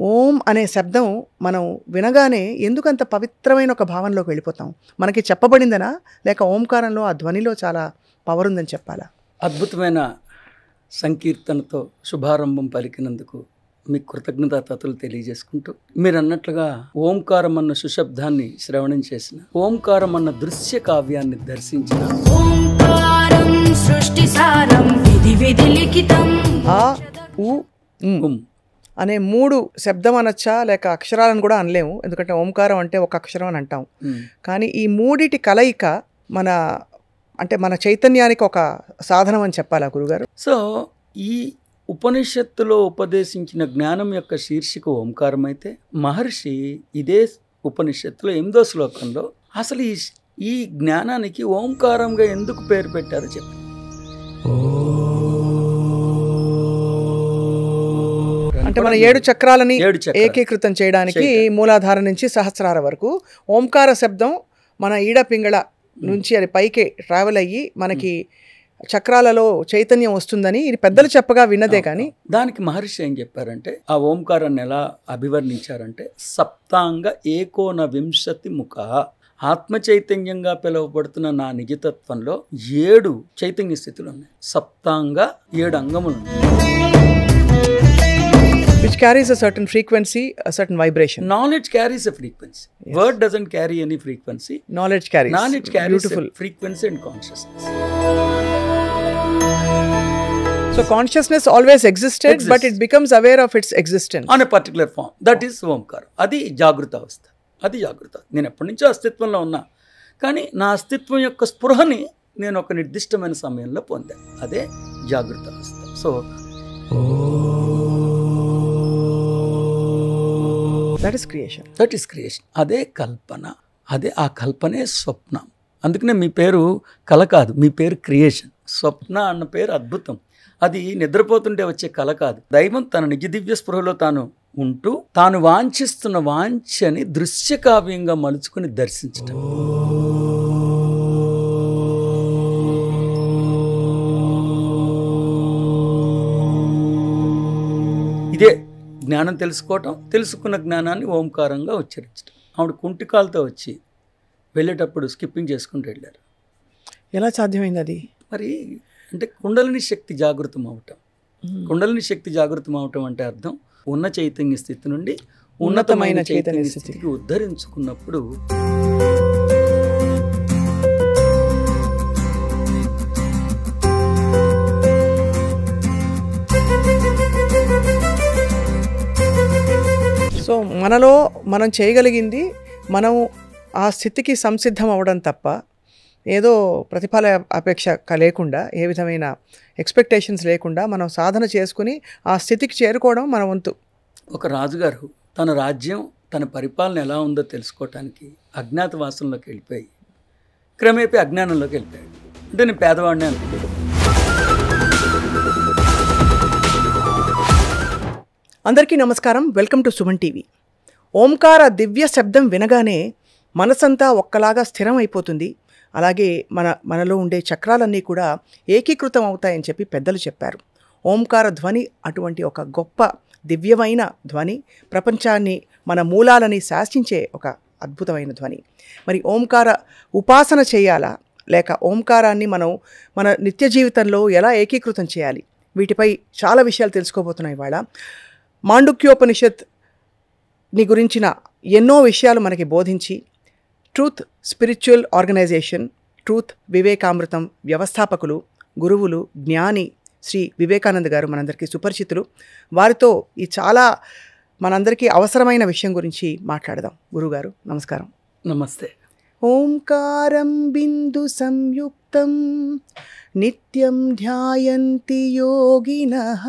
ఓం అనే శబ్దం మనం వినగానే ఎందుకంత పవిత్రమైన ఒక భావనలోకి వెళ్ళిపోతాం? మనకి చెప్పబడిందనా, లేక ఓంకారంలో ఆ ధ్వనిలో చాలా పవర్ ఉందని చెప్పాలా? అద్భుతమైన సంకీర్తనతో శుభారంభం పలికినందుకు మీకు కృతజ్ఞతాతలు తెలియజేసుకుంటూ, మీరు అన్నట్లుగా ఓంకారం అన్న సుశబ్దాన్ని శ్రవణం చేసిన, ఓంకారం అన్న దృశ్య కావ్యాన్ని దర్శించిన, ఓంకారం సృష్టి సారం విధి విధి లిఖితం ఆ ఉ ఉం అనే 3 శబ్దం అనొచ్చా, లేక అక్షరాలను కూడా అనలేము, ఎందుకంటే ఓంకారం అంటే ఒక అక్షరం అని అంటాం. కానీ ఈ 3 కలయిక మన చైతన్యానికి ఒక సాధనం అని చెప్పాలా గురుగారు? సో ఈ ఉపనిషత్తులో ఉపదేశించిన జ్ఞానం యొక్క శీర్షిక ఓంకారం అయితే, మహర్షి ఇదే ఉపనిషత్తులో 8వ శ్లోకంలో అసలు ఈ జ్ఞానానికి ఓంకారంగా ఎందుకు పేరు పెట్టారో చెప్పారు. అంటే మన 7 చక్రాలని ఏకీకృతం చేయడానికి మూలాధారం నుంచి సహస్రార వరకు ఓంకార శబ్దం మన ఈడ పింగళ నుంచి అది పైకి ట్రావెల్ అయ్యి మనకి చక్రాలలో చైతన్యం వస్తుందని ఇది పెద్దలు చెప్పగా విన్నదే. కానీ దానికి మహర్షి ఏం చెప్పారంటే, ఆ ఓంకారాన్ని ఎలా అభివర్ణించారంటే, సప్తాంగ ఏకోన వింశతి ముఖ, ఆత్మ చైతన్యంగా పిలువబడుతున్న నా నిజతత్వంలో 7 చైతన్య స్థితులు ఉన్నాయి. సప్తాంగ 7 అంగములు ఉన్నాయి. which carries a certain frequency, a certain vibration. Knowledge carries a frequency. Yes. Word doesn't carry any frequency. Knowledge carries beautiful a frequency and consciousness. So consciousness always exists, but it becomes aware of its existence on a particular form. That is Omkara. Adi Jagruta Avastha. Adi Jagruta. నేను ఎప్పటి నుంచో అస్తిత్వంలో ఉన్నా, కానీ నా అస్తిత్వం యొక్క స్పృహని నేను ఒక నిర్దిష్టమైన సమయంలో పొందాను. అదే జాగృత అవస్థ. So that is creation. అదే కల్పన. అదే ఆ కల్పనే స్వప్నం. అందుకనే మీ పేరు కల కాదు, మీ పేరు క్రియేషన్. స్వప్న అన్న పేరు అద్భుతం. అది నిద్రపోతుంటే వచ్చే కల కాదు. దైవం తన నిజ దివ్య స్పృహలో తాను ఉంటూ తాను వాంఛిస్తున్న వాంఛని దృశ్య కావ్యంగా మలుచుకుని దర్శించటం. ఇదే జ్ఞానం తెలుసుకోవటం, తెలుసుకున్న జ్ఞానాన్ని ఓంకారంగా ఉచ్చరించడం. ఆవిడ కుంటికాలతో వచ్చి వెళ్ళేటప్పుడు స్కిప్పింగ్ చేసుకుంటూ వెళ్ళారు. ఎలా సాధ్యమైంది అది? మరి అంటే కుండలిని శక్తి జాగృతం అవటం. కుండలిని శక్తి జాగృతం అవటం అంటే అర్థం ఉన్న చైతన్య స్థితి నుండి ఉన్నతమైన చైతన్య స్థితికి ఉద్ధరించుకున్నప్పుడు సో మనలో మనం చేయగలిగింది మనం ఆ స్థితికి సంసిద్ధం అవ్వడం తప్ప, ఏదో ప్రతిఫల అపేక్ష లేకుండా, ఏ విధమైన ఎక్స్పెక్టేషన్స్ లేకుండా మనం సాధన చేసుకుని ఆ స్థితికి చేరుకోవడం మన వంతు. ఒక రాజుగారు తన రాజ్యం, తన పరిపాలన ఎలా ఉందో తెలుసుకోవటానికి అజ్ఞాతవాసంలోకి వెళ్ళిపోయి క్రమేపీ అజ్ఞానంలోకి వెళ్ళిపోయాడు. అంటే నేను పేదవాడిని అనుకున్నాను. అందరికీ నమస్కారం. Welcome to Suman TV. ఓంకార దివ్య శబ్దం వినగానే మనసంతా ఒక్కలాగా స్థిరం అయిపోతుంది. అలాగే మనలో ఉండే చక్రాలన్నీ కూడా ఏకీకృతం అవుతాయని చెప్పి పెద్దలు చెప్పారు. ఓంకార ధ్వని అటువంటి ఒక గొప్ప దివ్యమైన ధ్వని, ప్రపంచాన్ని, మన మూలాలని శాసించే ఒక అద్భుతమైన ధ్వని. మరి ఓంకార ఉపాసన చేయాలా, లేక ఓంకారాన్ని మనం మన నిత్య జీవితంలో ఎలా ఏకీకృతం చేయాలి, వీటిపై చాలా విషయాలు తెలుసుకోబోతున్నాయి ఇవాళ. మాండుక్యోపనిషత్ని గురించిన ఎన్నో విషయాలు మనకి బోధించి, ట్రూత్ స్పిరిచువల్ ఆర్గనైజేషన్, ట్రూత్ వివేకామృతం వ్యవస్థాపకులు, గురువులు, జ్ఞాని శ్రీ వివేకానంద గారు మనందరికీ సుపరిచితులు. వారితో ఈ చాలా మనందరికీ అవసరమైన విషయం గురించి మాట్లాడదాం. గురుగారు నమస్కారం. నమస్తే. ఓంకారం బిందు సంయుక్తం నిత్యం ధ్యాయంతి యోగినః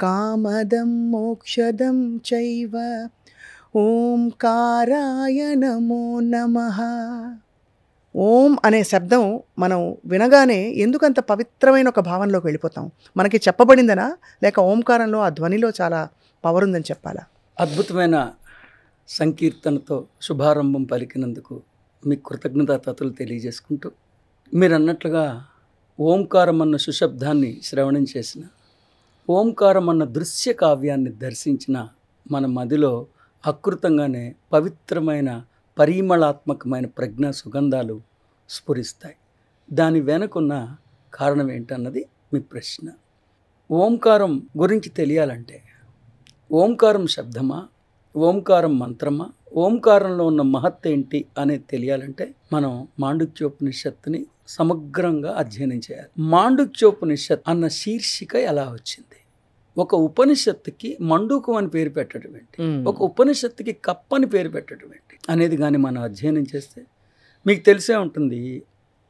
కామదం మోక్షదం చైవ ఓంకారాయ నమో నమః. ఓం అనే శబ్దం మనం వినగానే ఎందుకంత పవిత్రమైన ఒక భావనలోకి వెళ్ళిపోతాం? మనకి చెప్పబడిందనా, లేక ఓంకారంలో ఆ ధ్వనిలో చాలా పవర్ ఉందని చెప్పాలా? అద్భుతమైన సంకీర్తనతో శుభారంభం పలికినందుకు మీకు కృతజ్ఞతాతలు తెలియజేసుకుంటూ, మీరు అన్నట్లుగా ఓంకారం అన్న సుశబ్దాన్ని శ్రవణం చేసిన, ఓంకారం అన్న దృశ్య కావ్యాన్ని దర్శించిన మన మదిలో అకృతంగానే పవిత్రమైన పరిమళాత్మకమైన ప్రజ్ఞా సుగంధాలు స్ఫురిస్తాయి. దాని వెనుకున్న కారణం ఏంటన్నది మీ ప్రశ్న. ఓంకారం గురించి తెలియాలంటే ఓంకారం శబ్దమా, ఓంకారం మంత్రమా, ఓంకారంలో ఉన్న మహత్ ఏంటి అనేది తెలియాలంటే మనం మాండుక్యోపనిషత్తుని సమగ్రంగా అధ్యయనం చేయాలి. మాండుక్యోపనిషత్ అన్న శీర్షిక ఎలా వచ్చింది? ఒక ఉపనిషత్తుకి మండూకం అని పేరు పెట్టడం ఏంటి, ఒక ఉపనిషత్తుకి కప్ అని పేరు పెట్టడం ఏంటి అనేది కానీ మనం అధ్యయనం చేస్తే మీకు తెలిసే ఉంటుంది.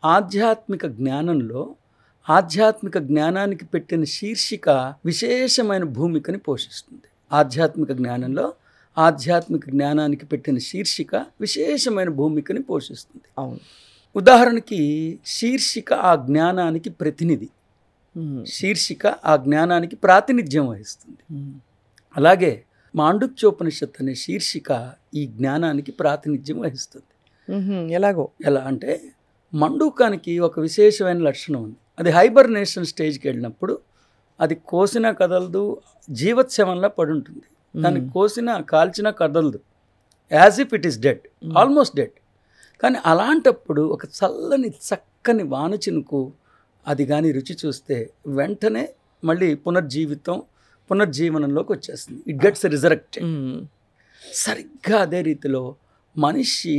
ఆధ్యాత్మిక జ్ఞానంలో ఆధ్యాత్మిక జ్ఞానానికి పెట్టిన శీర్షిక విశేషమైన భూమికని పోషిస్తుంది. ఆధ్యాత్మిక జ్ఞానంలో ఆధ్యాత్మిక జ్ఞానానికి పెట్టిన శీర్షిక విశేషమైన భూమికని పోషిస్తుంది. అవును. ఉదాహరణకి శీర్షిక ఆ జ్ఞానానికి ప్రతినిధి, శీర్షిక ఆ జ్ఞానానికి ప్రాతినిధ్యం వహిస్తుంది. అలాగే మాండుక్యోపనిషత్ అనే శీర్షిక ఈ జ్ఞానానికి ప్రాతినిధ్యం వహిస్తుంది. ఎలా అంటే మండూకానికి ఒక విశేషమైన లక్షణం ఉంది. అది హైబర్నేషన్ స్టేజ్కి వెళ్ళినప్పుడు అది కోసినా కదలదు, జీవత్శవంలా పడి ఉంటుంది. దాన్ని కోసినా కాల్చినా కదలదు, as if it is dead, almost dead. కానీ అలాంటప్పుడు ఒక చల్లని చక్కని వానచినుకు అది కానీ రుచి చూస్తే వెంటనే మళ్ళీ పునర్జీవనంలోకి వచ్చేస్తుంది. It gets resurrected. సరిగ్గా అదే రీతిలో మనిషి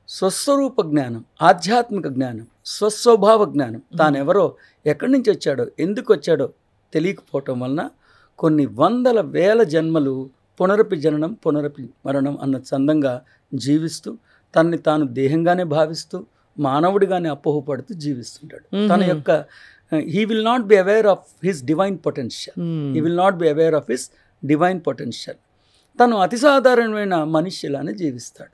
స్వస్వరూప జ్ఞానం, ఆధ్యాత్మిక జ్ఞానం, స్వస్వభావ జ్ఞానం, తానెవరో, ఎక్కడి నుంచి వచ్చాడో, ఎందుకు వచ్చాడో తెలియకపోవటం వలన కొన్ని వందల వేల జన్మలు పునరపి జననం పునరపి మరణం అన్న చందంగా జీవిస్తూ తనని తాను దేహంగానే భావిస్తూ మానవుడిగానే అపోహపడుతూ జీవిస్తుంటాడు. తన యొక్క he will not be aware of his divine potential. He will not be aware of his divine potential. తను అతి సాధారణమైన మనిషిలానే జీవిస్తాడు.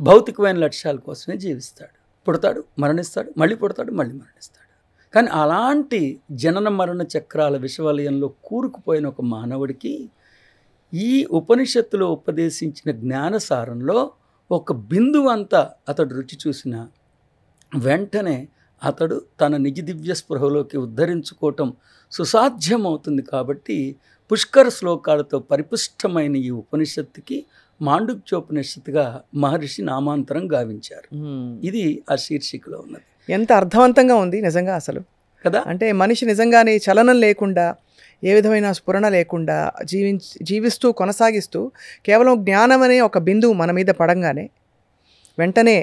భౌతికమైన లక్ష్యాల కోసమే జీవిస్తాడు. పుడతాడు, మరణిస్తాడు, మళ్ళీ పుడతాడు, మళ్ళీ మరణిస్తాడు. కానీ అలాంటి జనన మరణ చక్రాల విషవలయంలో కూరుకుపోయిన ఒక మానవుడికి ఈ ఉపనిషత్తులో ఉపదేశించిన జ్ఞానసారంలో ఒక బిందువు అంతా అతడు రుచి చూసిన వెంటనే అతడు తన నిజ దివ్య స్పృహలోకి ఉద్ధరించుకోవటం సుసాధ్యమవుతుంది. కాబట్టి పుష్కర శ్లోకాలతో పరిపుష్టమైన ఈ ఉపనిషత్తుకి మాండుక్యోపనిషత్తుగా మహర్షి నామాంతరం గావించారు. ఇది ఆ శీర్షికలో ఉన్నది. ఎంత అర్థవంతంగా ఉంది నిజంగా అసలు కదా. అంటే మనిషి నిజంగానే చలనం లేకుండా, ఏ విధమైన స్ఫురణ లేకుండా జీవిస్తూ కొనసాగిస్తూ కేవలం జ్ఞానం అనే ఒక బిందువు మన మీద పడంగానే వెంటనే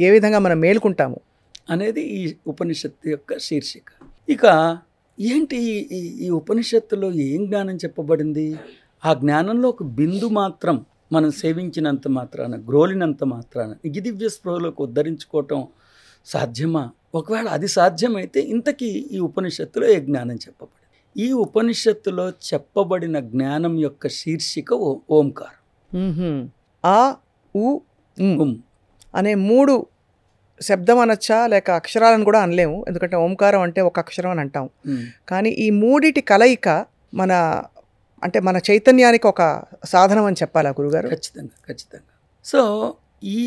ఏ విధంగా మనం మేలుకుంటాము అనేది ఈ ఉపనిషత్తు యొక్క శీర్షిక. ఇక ఏంటి ఈ ఉపనిషత్తులో ఏం జ్ఞానం చెప్పబడింది? ఆ జ్ఞానంలో ఒక బిందు మాత్రం మనం సేవించినంత మాత్రాన, గ్రోలినంత మాత్రాన నిజ దివ్య స్పృహలోకి ఉద్ధరించుకోవటం సాధ్యమా? ఒకవేళ అది సాధ్యమైతే ఇంతకీ ఈ ఉపనిషత్తులో ఏ జ్ఞానం చెప్పబడింది? ఈ ఉపనిషత్తులో చెప్పబడిన జ్ఞానం యొక్క శీర్షిక ఓంకారం. ఆ ఉ అనే 3 శబ్దం అనొచ్చా, లేక అక్షరాలను కూడా అనలేము, ఎందుకంటే ఓంకారం అంటే ఒక అక్షరం అని అంటాం. కానీ ఈ 3 కలయిక మన చైతన్యానికి ఒక సాధనం అని చెప్పాలా గురుగారు? ఖచ్చితంగా. సో ఈ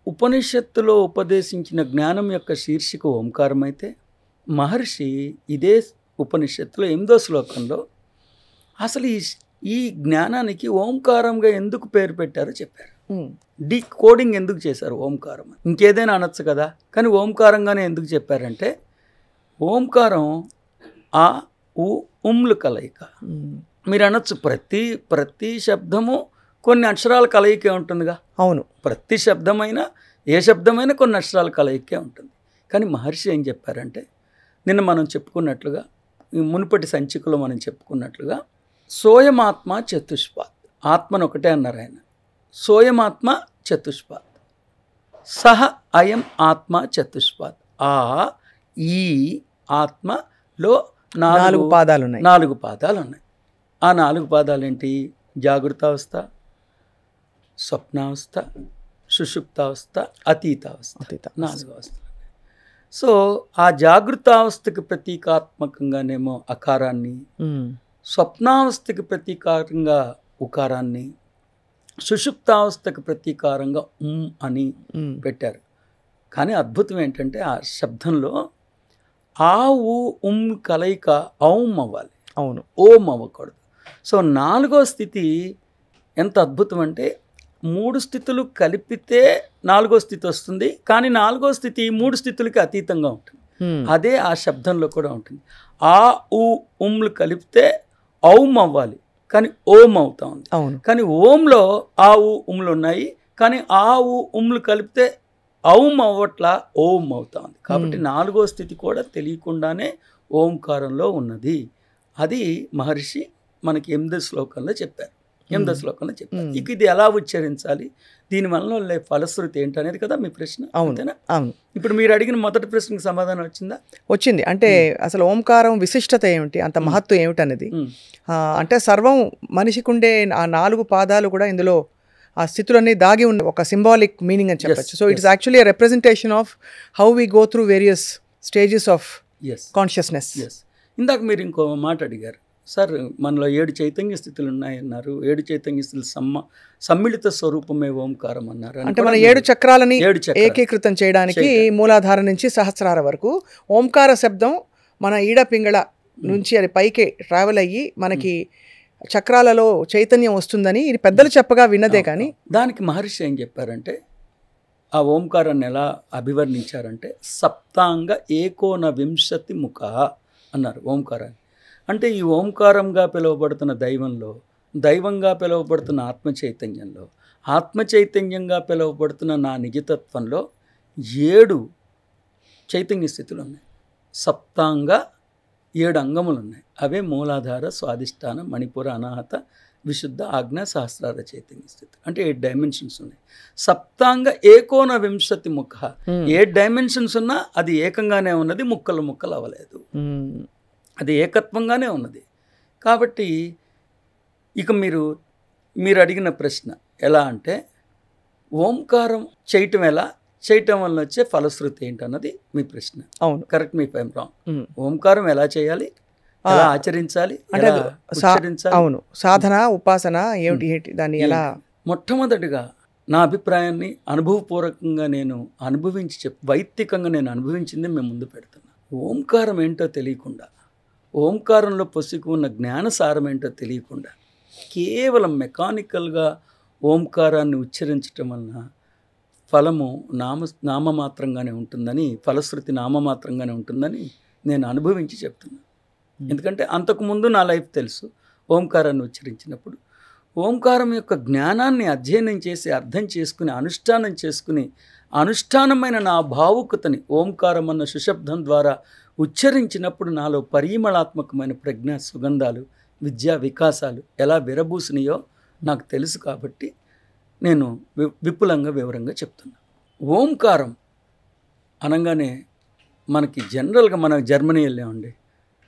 ఉపనిషత్తులో ఉపదేశించిన జ్ఞానం యొక్క శీర్షిక ఓంకారం అయితే, మహర్షి ఇదే ఉపనిషత్తులో 8వ శ్లోకంలో అసలు ఈ జ్ఞానానికి ఓంకారంగా ఎందుకు పేరు పెట్టారో చెప్పారు. కోడింగ్ ఎందుకు చేశారు ఓంకారం? ఇంకేదైనా అనొచ్చు కదా, కానీ ఓంకారంగానే ఎందుకు చెప్పారంటే, ఓంకారం ఆ ఉ ఉమ్లు కలయిక. మీరు అనొచ్చు ప్రతి శబ్దము కొన్ని అక్షరాల కలయికే ఉంటుందిగా. అవును, ప్రతి శబ్దమైనా ఏ శబ్దమైనా కొన్ని అక్షరాల కలయికే ఉంటుంది. కానీ మహర్షి ఏం చెప్పారంటే, నిన్న మనం చెప్పుకున్నట్లుగా, మునుపటి సంచికలో మనం చెప్పుకున్నట్లుగా, సోయమాత్మ చతుష్పాత్, ఆత్మను ఒకటే అన్నారు ఆయన. సోయమాత్మ చతుష్పాత్, సహ అయం ఆత్మ చతుష్పాత్. ఈ ఆత్మలో 4 పాదాలు ఉన్నాయి. 4 పాదాలు ఉన్నాయి. ఆ 4 పాదాలు ఏంటి? జాగృతావస్థ, స్వప్నావస్థ, సుషుప్తావస్థ, అతీతావస్థ. 4 అవస్థలు. సో ఆ జాగృతావస్థకి ప్రతీకాత్మకంగానేమో అకారాన్ని, స్వప్నావస్థకి ప్రతీకారంగా ఉకారాన్ని, సుషుప్తావస్థకు ప్రతీకారంగా అని పెట్టారు. కానీ అద్భుతం ఏంటంటే, ఆ శబ్దంలో ఆ కలయిక ఔం అవ్వాలి. అవును, ఓం అవ్వకూడదు. సో 4వ స్థితి ఎంత అద్భుతం అంటే 3 స్థితులు కలిపితే 4వ స్థితి వస్తుంది, కానీ 4వ స్థితి 3 స్థితులకి అతీతంగా ఉంటుంది. అదే ఆ శబ్దంలో కూడా ఉంటుంది. ఆ ఊ ఉమ్లు కలిపితే ఔమ్ అవ్వాలి, కానీ ఓం అవుతా ఉంది. అవును. కానీ ఓంలో ఆ ఊ ఉమ్లు ఉన్నాయి, కానీ ఆ ఊ ఉమ్లు కలిపితే ఔమ్ అవ్వట్లా, ఓం అవుతా ఉంది. కాబట్టి 4వ స్థితి కూడా తెలియకుండానే ఓంకారంలో ఉన్నది. అది మహర్షి మనకి 8వ శ్లోకంలో చెప్పారు. ఇక ఇది ఎలా ఉచ్చరించాలి, దీనివల్ల ఉండే ఫలశ్రుతి ఏంటనేది కదా మీ ప్రశ్న. అంతేనా? అవును. ఇప్పుడు మీరు అడిగిన మొదటి ప్రశ్నకు సమాధానం వచ్చిందా? వచ్చింది. అంటే అసలు ఓంకారం విశిష్టత ఏమిటి, అంత మహత్వం ఏమిటనేది. అంటే సర్వం మనిషికి ఉండే ఆ 4 పాదాలు కూడా ఇందులో ఆ స్థితులన్నీ దాగి ఉన్న ఒక సింబాలిక్ మీనింగ్ అని చెప్పచ్చు. So it's actually a representation of how we go through various stages of consciousness. ఇందాక మీరు ఇంకో మాట అడిగారు సార్, మనలో 7 చైతన్య స్థితులు ఉన్నాయన్నారు. 7 చైతన్య స్థితులు సమ్మిళిత స్వరూపమే ఓంకారం అన్నారు. అంటే మన 7 చక్రాలని ఏకీకృతం చేయడానికి మూలాధారం నుంచి సహస్రార వరకు ఓంకార శబ్దం మన ఈడ పింగళ నుంచి అది పైకి ట్రావెల్ అయ్యి మనకి చక్రాలలో చైతన్యం వస్తుందని ఇది పెద్దలు చెప్పగా విన్నదే. కానీ దానికి మహర్షి ఏం చెప్పారంటే, ఆ ఓంకారాన్ని ఎలా అభివర్ణించారంటే సప్తాంగ ఏకోన వింశతి ముఖ అన్నారు ఓంకారాన్ని. అంటే ఈ ఓంకారంగా పిలువబడుతున్న దైవంగా పిలువబడుతున్న ఆత్మ చైతన్యంగా పిలువబడుతున్న నా నిజతత్వంలో 7 చైతన్య స్థితులు ఉన్నాయి. సప్తాంగ 7 అంగములు ఉన్నాయి. అవే మూలాధార, స్వాధిష్టాన, మణిపుర, అనాహత, విశుద్ధ, ఆజ్ఞ, సహస్రార చైతన్య స్థితి. అంటే 8 డైమెన్షన్స్ ఉన్నాయి. సప్తాంగ ఏకోన వింశతి ముఖ, 8 డైమెన్షన్స్ ఉన్నా అది ఏకంగానే ఉన్నది, ముక్కలు అవ్వలేదు. అది ఏకత్వంగానే ఉన్నది. కాబట్టి ఇక మీరు అడిగిన ప్రశ్న ఎలా అంటే, ఓంకారం చేయటం వల్ల వచ్చే ఫలశ్రుతి ఏంటన్నది మీ ప్రశ్న. అవును, కరెక్ట్ మీ ఫైమ్ రాంగ్. ఓంకారం ఎలా చేయాలి, ఎలా ఆచరించాలి, అంటే అవును, సాధన ఉపాసన ఏమిటి, దాన్ని ఎలా? మొట్టమొదటిగా నా అభిప్రాయాన్ని అనుభవపూర్వకంగా నేను వైదికంగా నేను అనుభవించింది మేము ముందు పెడుతున్నా. ఓంకారం ఏంటో తెలియకుండా, ఓంకారంలో పొసికి ఉన్న జ్ఞానసారం ఏంటో తెలియకుండా కేవలం మెకానికల్గా ఓంకారాన్ని ఉచ్చరించటం వలన ఫలము నామమాత్రంగానే ఉంటుందని, ఫలశ్రుతి నామమాత్రంగానే ఉంటుందని నేను అనుభవించి చెప్తున్నాను. ఎందుకంటే అంతకుముందు నా లైఫ్ తెలుసు. ఓంకారాన్ని ఉచ్చరించినప్పుడు ఓంకారం యొక్క జ్ఞానాన్ని అధ్యయనం చేసి అర్థం చేసుకుని అనుష్ఠానమైన నా భావుకతని ఓంకారం అన్న సుశబ్దం ద్వారా ఉచ్చరించినప్పుడు నాలో పరిమళాత్మకమైన ప్రజ్ఞా సుగంధాలు, విద్యా వికాసాలు ఎలా విరబూసినాయో నాకు తెలుసు. కాబట్టి నేను విపులంగా వివరంగా చెప్తున్నా. ఓంకారం అనగానే మనకి జనరల్గా మనం జర్మనీ వెళ్ళామండి,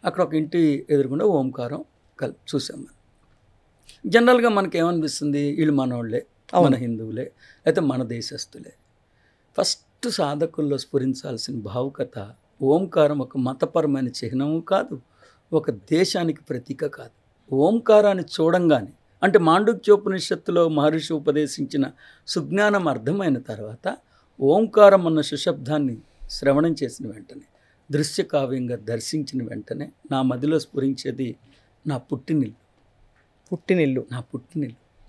అక్కడ ఒక ఇంటి ఎదురుకుండా ఓంకారం చూసాం. మనం జనరల్గా మనకి ఏమనిపిస్తుంది, వీళ్ళు మనోళ్ళే, మన హిందువులే, అయితే మన దేశస్తులే. ఫస్ట్ సాధకుల్లో స్ఫురించాల్సిన భావుకత, ఓంకారం ఒక మతపరమైన చిహ్నము కాదు, ఒక దేశానికి ప్రతీక కాదు. ఓంకారాన్ని చూడంగానే, అంటే మాండుక్యోపనిషత్తులో మహర్షి ఉపదేశించిన సుజ్ఞానం అర్థమైన తర్వాత ఓంకారం అన్న సుశబ్దాన్ని శ్రవణం చేసిన వెంటనే, దృశ్యకావ్యంగా దర్శించిన వెంటనే నా మదిలో స్ఫురించేది నా పుట్టినిల్లు,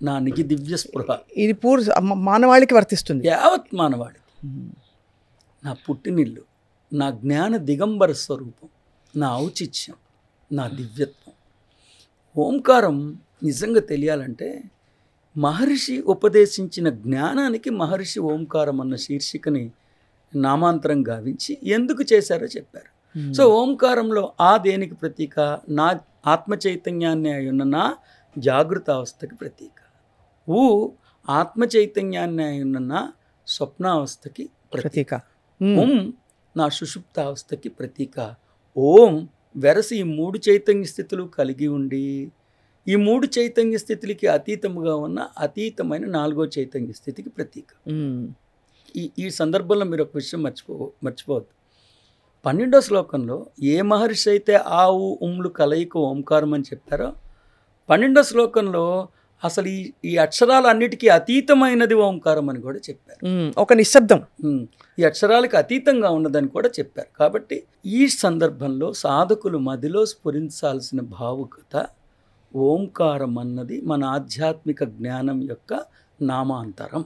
నా నిజ దివ్య స్పృహ. ఇది మానవాళికి వర్తిస్తుంది, యావత్ మానవాళికి. నా పుట్టినిల్లు, నా జ్ఞాన దిగంబర స్వరూపం, నా ఔచిత్యం, నా దివ్యత్వం. ఓంకారం నిజంగా తెలియాలంటే మహర్షి ఉపదేశించిన జ్ఞానానికి మహర్షి ఓంకారం అన్న శీర్షికని నామాంతరం గావించి ఎందుకు చేశారో చెప్పారు. సో ఓంకారంలో ఆ దేనికి ప్రతీక, నా ఆత్మ చైతన్యాన్ని అయి ఉన్న నా జాగృత అవస్థకి ప్రతీక. ఊ ఆత్మ చైతన్యాన్ని అయి ఉన్న నా స్వప్నావస్థకి ప్రతీక. ఓం నా సుషుప్త అవస్థకి ప్రతీక. ఓం వెరసి ఈ 3 చైతన్య స్థితులు కలిగి ఉండి, ఈ 3 చైతన్య స్థితులకి అతీతముగా ఉన్న అతీతమైన 4వ చైతన్య స్థితికి ప్రతీక. ఈ సందర్భంలో మీరు ఒక విషయం మర్చిపోవద్దు. 12వ శ్లోకంలో ఏ మహర్షి అయితే ఆ ఉమ్లు కలయిక ఓంకారం అని చెప్పారో, 12వ శ్లోకంలో అసలు ఈ అక్షరాలన్నిటికీ అతీతమైనది ఓంకారం అని కూడా చెప్పారు. ఒక నిశ్శబ్దం ఈ అక్షరాలకు అతీతంగా ఉన్నదని కూడా చెప్పారు. కాబట్టి ఈ సందర్భంలో సాధకులు మదిలో స్ఫురించాల్సిన భావుకత ఓంకారం అన్నది మన ఆధ్యాత్మిక జ్ఞానం యొక్క నామాంతరం.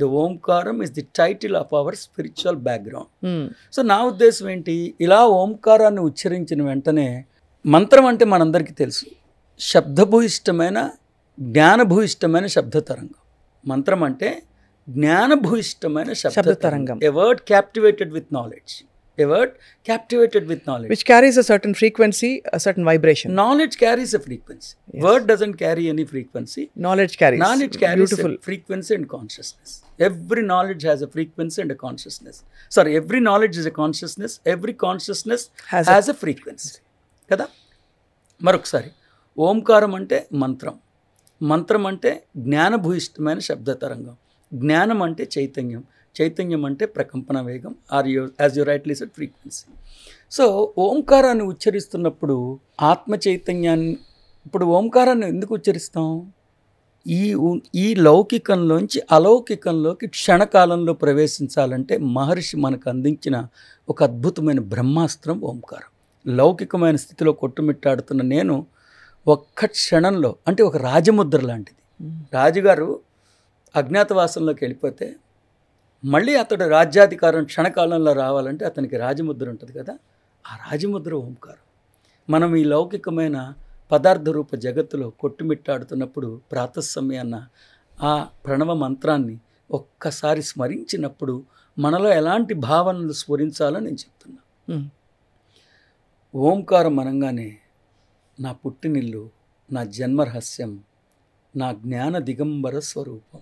The Omkaram is the title of our spiritual background. So నా ఉద్దేశం ఏంటి, ఇలా ఓంకారాన్ని ఉచ్చరించిన వెంటనే, మంత్రం అంటే మనందరికీ తెలుసు, శబ్దభూయిష్టమైన జ్ఞానభూయిష్టమైన శబ్ద తరంగం. మంత్రం అంటే జ్ఞానభూయిష్టమైన శబ్ద తరంగం. A word captivated with knowledge. A word captivated with knowledge. Which carries a certain frequency, a certain vibration. Knowledge carries a frequency. Yes. Word doesn't carry any frequency. Knowledge carries. Knowledge carries Beautiful. a frequency and consciousness. Every knowledge has a frequency and a consciousness. Sorry, every knowledge is a consciousness. Every consciousness has a frequency. Kada? మరొకసారి, ఓంకారం అంటే మంత్రం. మంత్రం అంటే జ్ఞానభూయిష్టమైన శబ్ద తరంగం. జ్ఞానం అంటే చైతన్యం. చైతన్యం అంటే ప్రకంపన వేగం, are you as you rightly said frequency. So ఓంకారాన్ని ఉచ్చరిస్తున్నప్పుడు ఆత్మ చైతన్యాన్ని, ఇప్పుడు ఓంకారాన్ని ఎందుకు ఉచ్చరిస్తాం? ఈ లౌకికంలోంచి అలౌకికంలోకి క్షణకాలంలో ప్రవేశించాలంటే మహర్షి మనకు అందించిన ఒక అద్భుతమైన బ్రహ్మాస్త్రం ఓంకారం. లౌకికమైన స్థితిలో కొట్టుమిట్టాడుతున్న నేను ఒక్క క్షణంలో, అంటే ఒక రాజముద్ర లాంటిది. రాజుగారు అజ్ఞాతవాసంలోకి వెళ్ళిపోతే మళ్ళీ అతడు రాజ్యాధికారం క్షణకాలంలో రావాలంటే అతనికి రాజముద్ర ఉంటుంది కదా, ఆ రాజముద్ర ఓంకారం. మనం ఈ లౌకికమైన పదార్థ రూప జగత్తులో కొట్టుమిట్టాడుతున్నప్పుడు ప్రాతస్సమయాన్న ఆ ప్రణవ మంత్రాన్ని ఒక్కసారి స్మరించినప్పుడు మనలో ఎలాంటి భావనలు స్ఫురించాలో నేను చెప్తున్నా. ఓంకారం అనగానే నా పుట్టినిల్లు, నా జన్మరహస్యం, నా జ్ఞాన దిగంబర స్వరూపం.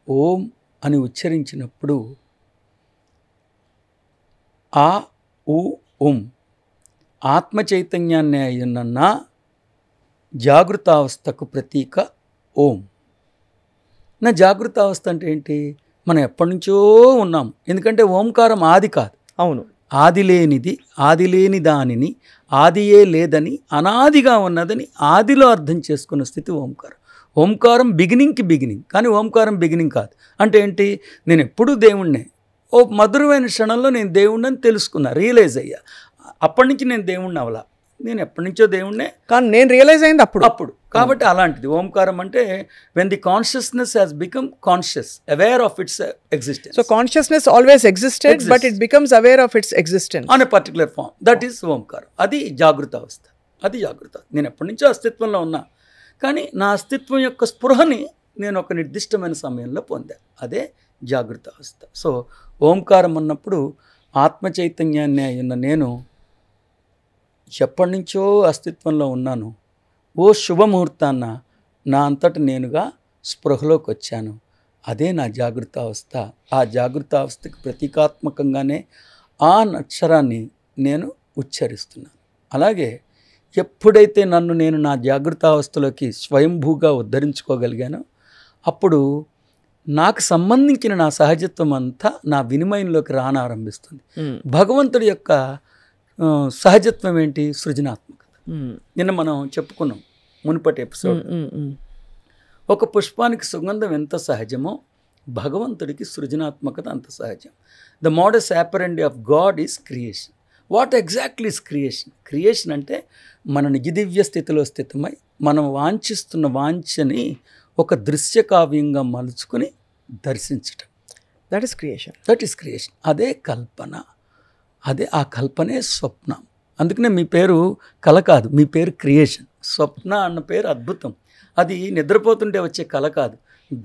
ఓం అని ఉచ్చరించినప్పుడు ఆ ఉ ఉం ఆత్మ చైతన్యాన్ని అయ్యున్న నా జాగృతావస్థకు ప్రతీక ఓం. నా జాగృతావస్థ అంటే ఏంటి? మనం ఎప్పటి నుంచో ఉన్నాం. ఎందుకంటే ఓంకారం ఆది కాదు. అవును, ఆది లేనిది, ఆది లేని దానిని ఆదియే లేదని, అనాదిగా ఉన్నదని ఆదిలో అర్థం చేసుకున్న స్థితి ఓంకారం. ఓంకారం బిగినింగ్కి బిగినింగ్, కానీ ఓంకారం బిగినింగ్ కాదు. అంటే ఏంటి? నేను ఎప్పుడూ దేవుణ్ణే. ఓ మధురమైన క్షణంలో నేను దేవుణ్ణని తెలుసుకున్నా, రియలైజ్ అయ్యా. అప్పటి నుంచి నేను దేవుణ్ణి అవలా, నేను ఎప్పటి నుంచో దేవుణ్ణే, కానీ నేను రియలైజ్ అయింది అప్పుడు. కాబట్టి అలాంటిది ఓంకారం అంటే when the consciousness has become conscious, aware of its existence. So consciousness always existed, but it becomes aware of its existence on a particular form. That is ఓంకారం. అది జాగృత అవస్థ. అది జాగృత. నేను ఎప్పటి నుంచో అస్తిత్వంలో ఉన్నా, కానీ నా అస్తిత్వం యొక్క స్పృహని నేను ఒక నిర్దిష్టమైన సమయంలో పొందా. అదే జాగృత అవస్థ. సో ఓంకారం అన్నప్పుడు ఆత్మ చైతన్యాన్ని అయిన నేను ఎప్పటి నుంచో అస్తిత్వంలో ఉన్నాను. ఓ శుభముహూర్తాన్న నా అంతట నేనుగా స్పృహలోకి వచ్చాను. అదే నా జాగృత అవస్థ. ఆ జాగృత అవస్థకి ప్రతీకాత్మకంగానే ఆ అక్షరాన్ని నేను ఉచ్చరిస్తున్నాను. అలాగే ఎప్పుడైతే నేను నా జాగృతావస్థలోకి స్వయంభూగా ఉద్ధరించుకోగలిగానో అప్పుడు నాకు సంబంధించిన నా సహజత్వం అంతా నా వినిమయంలోకి రానారంభిస్తుంది. భగవంతుడి యొక్క సహజత్వం ఏంటి? సృజనాత్మకత. నిన్న మనం చెప్పుకున్నాం మునుపటి ఎపిసోడ్. ఒక పుష్పానికి సుగంధం ఎంత సహజమో భగవంతుడికి సృజనాత్మకత అంత సహజం. The modus ఆపరెండి of God is creation. What exactly is creation? Creation అంటే మన నిజదివ్య స్థితిలో స్థితమై మనం వాంఛిస్తున్న వాంఛని ఒక దృశ్య కావ్యంగా మలుచుకుని దర్శించటం. That is creation. That is creation. అదే కల్పన. అదే ఆ కల్పనే స్వప్నం. అందుకనే మీ పేరు కళ కాదు, మీ పేరు క్రియేషన్. స్వప్న అన్న పేరు అద్భుతం. అది నిద్రపోతుంటే వచ్చే కళ కాదు.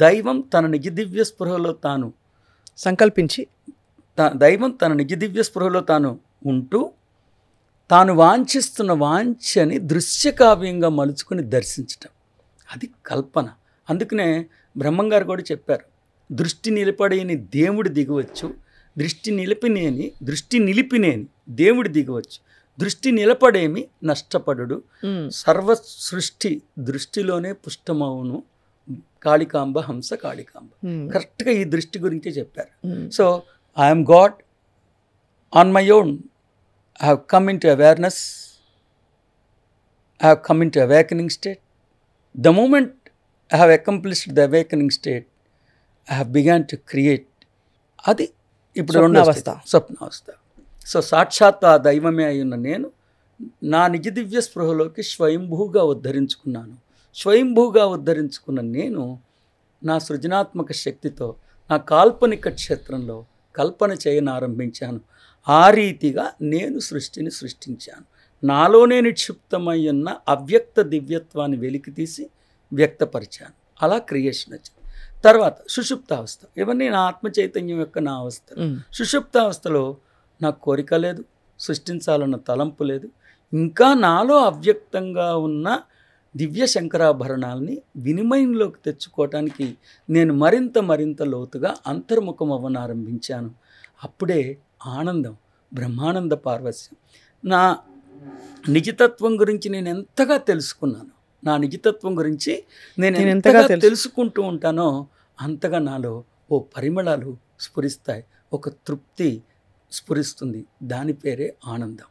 దైవం తన నిజదివ్య స్పృహలో తాను సంకల్పించి, దైవం తన నిజదివ్య స్పృహలో తాను ఉంటూ తాను వాంఛిస్తున్న వాంఛని దృశ్యకావ్యంగా మలుచుకుని దర్శించటం. అది కల్పన. అందుకనే బ్రహ్మంగారు కూడా చెప్పారు, దృష్టి నిలపడేని దేవుడు దిగవచ్చు, దృష్టి నిలిపినేని దేవుడు దిగవచ్చు, దృష్టి నిలపడేమి నష్టపడు, సర్వ సృష్టి దృష్టిలోనే పుష్టమవును, కాళికాంబ హంస కాళికాంబ. కరెక్ట్గా ఈ దృష్టి గురించే చెప్పారు. So I'm God on my own. I have come into awareness. I have come into awakening state. The moment I have accomplished the awakening state, I have begun to create. అది ఇప్పుడు స్వప్నావస్థ. సో సాక్షాత్ ఆ దైవమే అయి ఉన్న నేను నా నిజ దివ్య స్పృహలోకి స్వయంభూగా ఉద్ధరించుకున్నాను. స్వయంభూగా ఉద్ధరించుకున్న నేను నా సృజనాత్మక శక్తితో నా కాల్పనిక క్షేత్రంలో కల్పన చేయనారంభించాను. ఆ రీతిగా నేను సృష్టిని సృష్టించాను. నాలోనే నిక్షిప్తమై ఉన్న అవ్యక్త దివ్యత్వాన్ని వెలికితీసి వ్యక్తపరిచాను. అలా క్రియేషన్ వచ్చింది. తర్వాత సుషుప్తావస్థ, ఇవన్నీ నా ఆత్మ చైతన్యం యొక్క నా అవస్థ. సుషుప్తావస్థలో నాకు కోరిక లేదు, సృష్టించాలన్న తలంపు లేదు. ఇంకా నాలో అవ్యక్తంగా ఉన్న దివ్య శంకరాభరణాలని వినిమయంలోకి తెచ్చుకోవటానికి నేను మరింత లోతుగా అంతర్ముఖం అవ్వనారంభించాను. అప్పుడే ఆనందం, బ్రహ్మానంద పార్వస్యం. నా నిజతత్వం గురించి నేను ఎంతగా తెలుసుకున్నాను, నా నిజతత్వం గురించి నేను ఎంతగా తెలుసుకుంటూ ఉంటానో అంతగా నాలో ఓ పరిమళాలు స్ఫురిస్తాయి, ఒక తృప్తి స్ఫురిస్తుంది. దాని పేరే ఆనందం.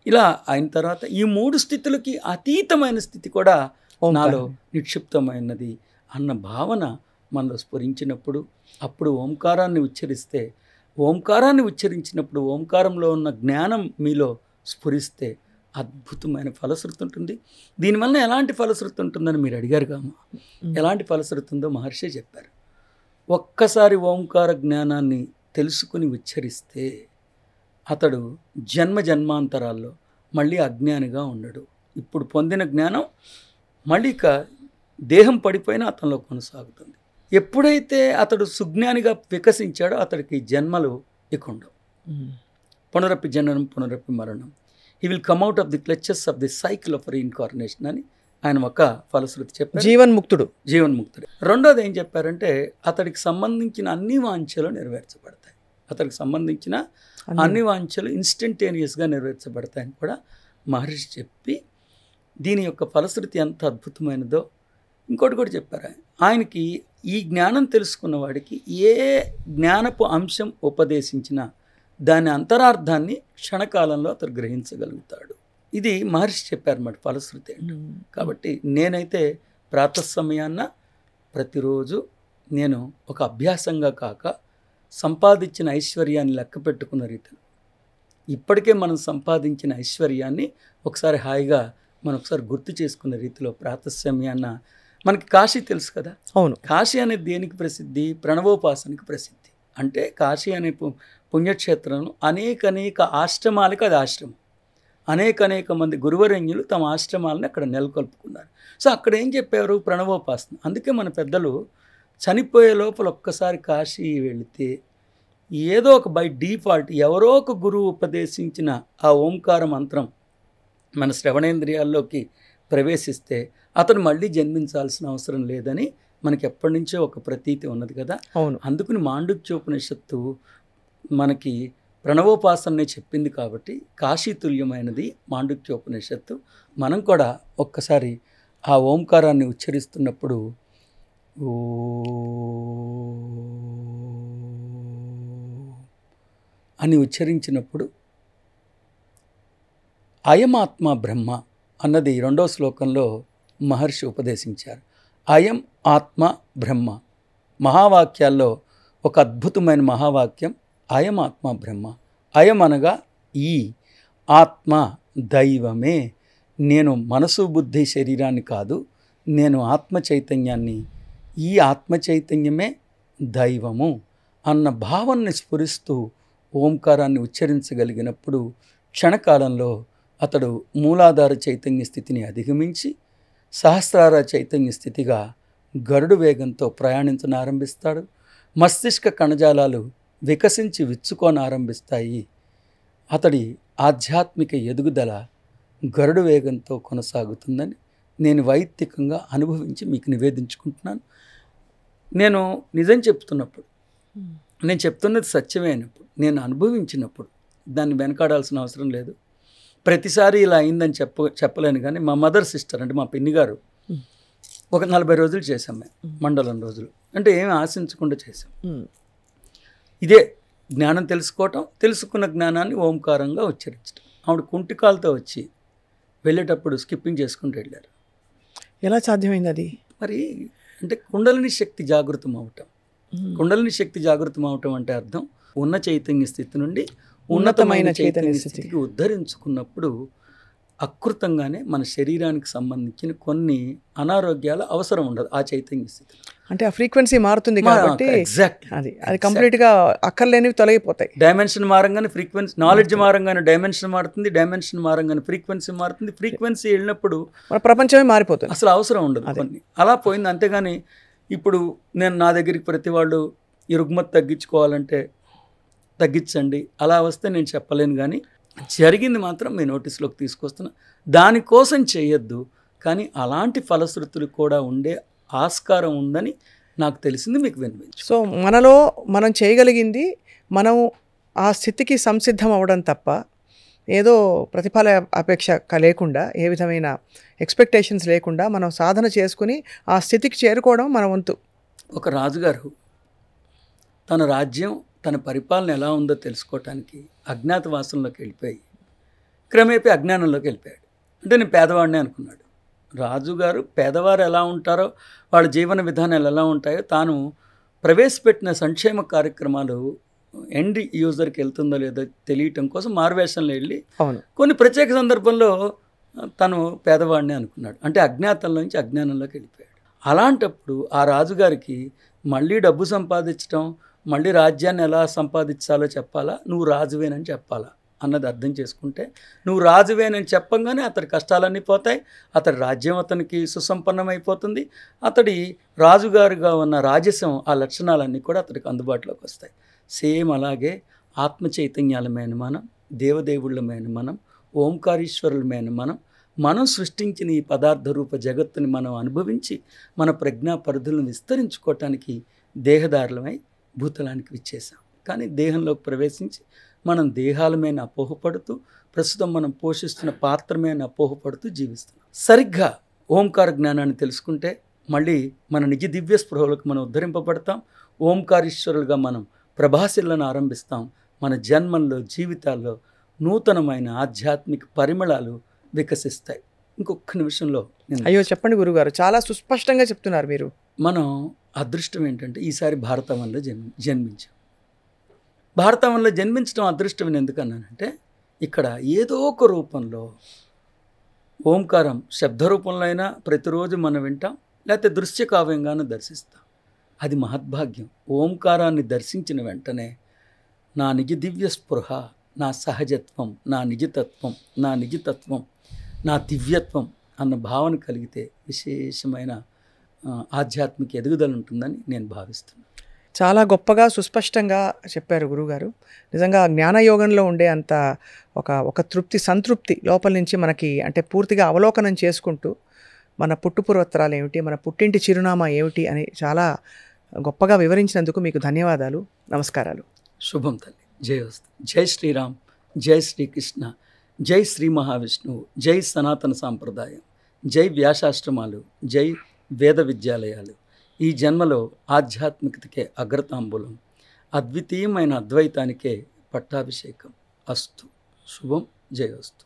ఇలా అయిన తర్వాత ఈ 3 స్థితులకి అతీతమైన స్థితి కూడా నాలో నిక్షిప్తమైనది అన్న భావన మనలో స్ఫురించినప్పుడు, అప్పుడు ఓంకారాన్ని ఉచ్చరిస్తే, ఓంకారాన్ని ఉచ్చరించినప్పుడు ఓంకారంలో ఉన్న జ్ఞానం మీలో స్ఫురిస్తే అద్భుతమైన ఫలశ్రుతి ఉంటుంది. దీనివల్ల ఎలాంటి ఫలశ్రుతి ఉంటుందని మీరు అడిగారు కామా. ఎలాంటి ఫలశ్రుతి ఉందో మహర్షి చెప్పారు. ఒక్కసారి ఓంకార జ్ఞానాన్ని తెలుసుకుని ఉచ్చరిస్తే అతడు జన్మాంతరాల్లో మళ్ళీ అజ్ఞానిగా ఉండడు. ఇప్పుడు పొందిన జ్ఞానం మళ్ళీ దేహం పడిపోయినా అతనిలో కొనసాగుతుంది. ఎప్పుడైతే అతడు సుజ్ఞానిగా వికసించాడో అతడికి జన్మలు ఇక ఉండవు. పునరపి జననం పునరపి మరణం. He will come out of the clutches of the cycle of reincarnation అని ఆయన ఒక ఫలశ్రుతి చెప్పారు. జీవన్ముక్తుడు. రెండోది ఏం చెప్పారంటే అతడికి సంబంధించిన అన్ని వాంఛలు నెరవేర్చబడతాయి. అతడికి సంబంధించిన అన్ని వాంఛలు ఇన్స్టంటేనియస్గా నెరవేర్చబడతాయని కూడా మహర్షి చెప్పి, దీని యొక్క ఫలశ్రుతి ఎంత అద్భుతమైనదో ఇంకోటి కూడా చెప్పారు. ఆయనకి ఈ జ్ఞానం తెలుసుకున్న వాడికి ఏ జ్ఞానపు అంశం ఉపదేశించినా దాని అంతరార్థాన్ని క్షణకాలంలో అతను గ్రహించగలుగుతాడు. ఇది మహర్షి చెప్పారన్నమాట ఫలశ్రుతి అంటే. కాబట్టి నేనైతే ప్రాతస్సమయాన్న ప్రతిరోజు నేను ఒక అభ్యాసంగా కాక సంపాదించిన ఐశ్వర్యాన్ని లెక్క పెట్టుకున్న రీతిలో, ఇప్పటికే మనం సంపాదించిన ఐశ్వర్యాన్ని ఒకసారి హాయిగా మనం ఒకసారి గుర్తు చేసుకున్న రీతిలో ప్రాతస్సమయాన్న, మనకి కాశీ తెలుసు కదా. అవును. కాశీ అనేది దేనికి ప్రసిద్ధి? ప్రణవోపాసనకి ప్రసిద్ధి. అంటే కాశీ అనే పుణ్యక్షేత్రంలో అనేక ఆశ్రమాలకు అది ఆశ్రమం. అనేక మంది గురువరేణ్యులు తమ ఆశ్రమాలను అక్కడ నెలకొల్పుకున్నారు. సో అక్కడ ఏం చెప్పారు? ప్రణవోపాసన. అందుకే మన పెద్దలు చనిపోయే లోపల ఒక్కసారి కాశీ వెళితే ఏదో ఒక బై డిఫాల్ట్ ఎవరో ఒక గురువు ఉపదేశించిన ఆ ఓంకార మంత్రం మన శ్రవణేంద్రియాల్లోకి ప్రవేశిస్తే అతను మళ్ళీ జన్మించాల్సిన అవసరం లేదని మనకి ఎప్పటి నుంచో ఒక ప్రతీతి ఉన్నది కదా. అవును. అందుకని మాండుక్యోపనిషత్తు మనకి ప్రణవోపాసననే చెప్పింది కాబట్టి కాశీతుల్యమైనది మాండుక్యోపనిషత్తు. మనం కూడా ఒక్కసారి ఆ ఓంకారాన్ని ఉచ్చరిస్తున్నప్పుడు ఓ అని ఉచ్చరించినప్పుడు అయమాత్మ బ్రహ్మ అన్నది 2వ శ్లోకంలో మహర్షి ఉపదేశించారు. అయం ఆత్మ బ్రహ్మ మహావాక్యాల్లో ఒక అద్భుతమైన మహావాక్యం అయం ఆత్మ బ్రహ్మ. అయం అనగా ఈ, ఆత్మ దైవమే. నేను మనసు బుద్ధి శరీరాన్ని కాదు, నేను ఆత్మ చైతన్యాన్ని, ఈ ఆత్మ చైతన్యమే దైవము అన్న భావాన్ని స్ఫురిస్తూ ఓంకారాన్ని ఉచ్చరించగలిగినప్పుడు క్షణకాలంలో అతడు మూలాధార చైతన్య స్థితిని అధిగమించి సహస్రార చైతన్య స్థితిగా గరుడు వేగంతో ప్రయాణించనారంభిస్తాడు. మస్తిష్క కణజాలాలు వికసించి విచ్చుకోనారంభిస్తాయి. అతడి ఆధ్యాత్మిక ఎదుగుదల గరుడు వేగంతో కొనసాగుతుందని నేను వైయక్తికంగా అనుభవించి మీకు నివేదించుకుంటున్నాను. నేను నిజం చెప్తున్నప్పుడు, నేను చెప్తున్నది సత్యమైనప్పుడు, నేను అనుభవించినప్పుడు దాన్ని వెనకాడాల్సిన అవసరం లేదు. ప్రతిసారి ఇలా అయిందని చెప్పలేను. కానీ మా మదర్ సిస్టర్ అంటే మా పిన్ని గారు ఒక 40 రోజులు చేసాం మేము, మండలం రోజులు. అంటే ఏమి ఆశించకుండా చేసాం. ఇదే జ్ఞానం తెలుసుకోవటం, తెలుసుకున్న జ్ఞానాన్ని ఓంకారంగా ఉచ్చరించడం. ఆవిడ కుంటికాలతో వచ్చి వెళ్ళేటప్పుడు స్కిప్పింగ్ చేసుకుంటూ వెళ్ళారు. ఎలా సాధ్యమైంది అది? మరి అంటే కుండలిని శక్తి జాగృతం అవటం. కుండలిని శక్తి జాగృతం అవటం అంటే అర్థం ఉన్న చైతన్య స్థితి నుండి ఉన్నతమైన చైతన్య స్థితికి ఉద్ధరించుకున్నప్పుడు అకృతంగానే మన శరీరానికి సంబంధించిన కొన్ని అనారోగ్యాల అవసరం ఉండదు ఆ చైతన్య స్థితిలో. అంటే ఆ ఫ్రీక్వెన్సీ మారుతుంది కాబట్టి ఎగ్జాక్ట్ అది కంప్లీట్గా అక్కర్లేనివి తొలగిపోతాయి. డైమెన్షన్ మారంగానే ఫ్రీక్వెన్సీ, నాలెడ్జ్ మారంగానే డైమెన్షన్ మారుతుంది, డైమెన్షన్ మారంగానే ఫ్రీక్వెన్సీ మారుతుంది. ఫ్రీక్వెన్సీ వెళ్ళినప్పుడు మన ప్రపంచమే మారిపోతుంది, అసలు అవసరం ఉండదు కొన్ని. అలా పోయింది. అంతేగాని ఇప్పుడు నా దగ్గరికి ప్రతి వాళ్ళు ఈ రుగ్మత తగ్గించుకోవాలంటే తగ్గించండి అలా వస్తే నేను చెప్పలేను, కానీ జరిగింది మాత్రం మీ నోటీస్లోకి తీసుకొస్తున్నా. దానికోసం చేయొద్దు, కానీ అలాంటి ఫలశ్రుతులు కూడా ఉండే ఆస్కారం ఉందని నాకు తెలిసింది, మీకు వినిపించు. సో మనలో మనం చేయగలిగింది మనం ఆ స్థితికి సంసిద్ధం అవ్వడం తప్ప ఏదో ప్రతిఫల అపేక్ష లేకుండా, ఏ విధమైన ఎక్స్పెక్టేషన్స్ లేకుండా మనం సాధన చేసుకుని ఆ స్థితికి చేరుకోవడం మన వంతు. ఒక రాజుగారు తన రాజ్యం, తన పరిపాలన ఎలా ఉందో తెలుసుకోవటానికి అజ్ఞాతవాసంలోకి వెళ్ళిపోయి క్రమేపీ అజ్ఞానంలోకి వెళ్ళిపోయాడు. అంటే నేను పేదవాడినే అనుకున్నాడు. రాజుగారు పేదవారు ఎలా ఉంటారో, వాళ్ళ జీవన విధానాలు ఎలా ఉంటాయో, తాను ప్రవేశపెట్టిన సంక్షేమ కార్యక్రమాలు ఎండ్ యూజర్కి వెళ్తుందో లేదో తెలియటం కోసం మారువేషంలో వెళ్ళి కొన్ని ప్రత్యేక సందర్భంలో తను పేదవాడిని అనుకున్నాడు. అంటే అజ్ఞాతంలో నుంచి అజ్ఞానంలోకి వెళ్ళిపోయాడు. అలాంటప్పుడు ఆ రాజుగారికి మళ్ళీ డబ్బు సంపాదించడం, మళ్ళీ రాజ్యాన్ని ఎలా సంపాదించాలో చెప్పాలా, నువ్వు రాజువేనని చెప్పాలా అన్నది అర్థం చేసుకుంటే, నువ్వు రాజువేనని చెప్పంగానే అతడి కష్టాలన్నీ పోతాయి, అతడి రాజ్యం అతనికి సుసంపన్నమైపోతుంది, అతడి రాజుగారుగా ఉన్న రాజసం ఆ లక్షణాలన్నీ కూడా అతడికి అందుబాటులోకి వస్తాయి. సేమ్ అలాగే ఆత్మ చైతన్యాలమైన మనం, దేవదేవుళ్ళమైన మనం, ఓంకారీశ్వరులమైన మనం సృష్టించిన ఈ పదార్థ రూప జగత్తుని మనం అనుభవించి మన ప్రజ్ఞా పరిధులను విస్తరించుకోవటానికి దేహదారులమై భూతలానికి విచ్చేసాం. కానీ దేహంలోకి ప్రవేశించి మనం దేహాల మీద అపోహపడుతూ, ప్రస్తుతం మనం పోషిస్తున్న పాత్ర మీద అపోహపడుతూ జీవిస్తున్నాం. సరిగ్గా ఓంకార జ్ఞానాన్ని తెలుసుకుంటే మళ్ళీ మన నిజ దివ్య స్పృహలకు మనం ఉద్ధరింపబడతాం. ఓంకారీశ్వరులుగా మనం ప్రభాసిల్లను ఆరంభిస్తాం. మన జన్మంలో, జీవితాల్లో నూతనమైన ఆధ్యాత్మిక పరిమళాలు వికసిస్తాయి. ఇంకొక నిమిషంలో అయ్యో చెప్పండి గురుగారు, చాలా సుస్పష్టంగా చెప్తున్నారు మీరు. మనం అదృష్టం ఏంటంటే ఈసారి భారతవనంలో జన్మించాం. భారతవనంలో జన్మించడం అదృష్టం ఎందుకన్నానంటే, ఇక్కడ ఏదో ఒక రూపంలో ఓంకారం శబ్ద రూపంలో అయినా ప్రతిరోజు మనం వింటాం, లేకపోతే దృశ్య కావ్యంగానూ దర్శిస్తాం. అది మహద్భాగ్యం. ఓంకారాన్ని దర్శించిన వెంటనే నా నిజ దివ్య స్పృహ, నా సహజత్వం, నా నిజతత్వం, నా దివ్యత్వం అన్న భావన కలిగితే విశేషమైన ఆధ్యాత్మిక ఎదుగుదల ఉంటుందని నేను భావిస్తున్నాను. చాలా గొప్పగా సుస్పష్టంగా చెప్పారు గురుగారు. నిజంగా జ్ఞానయోగంలో ఉండే అంత ఒక సంతృప్తి లోపల నుంచి మనకి, అంటే పూర్తిగా అవలోకనం చేసుకుంటూ మన పుట్టుపూర్వోత్తరాలు ఏమిటి, మన పుట్టింటి చిరునామా ఏమిటి అని చాలా గొప్పగా వివరించినందుకు మీకు ధన్యవాదాలు, నమస్కారాలు. శుభం తల్లి. జయోస్తు. జై శ్రీరామ్, జై శ్రీకృష్ణ, జై శ్రీ మహావిష్ణువు, జై సనాతన సాంప్రదాయం, జై వ్యాసాశ్రమాలు, జై వేద విద్యాలయాలు. ఈ జన్మలో ఆధ్యాత్మికతకే అగ్రతాంబూలం, అద్వితీయమైన అద్వైతానికే పట్టాభిషేకం. అస్తు. శుభం. జయోస్తు.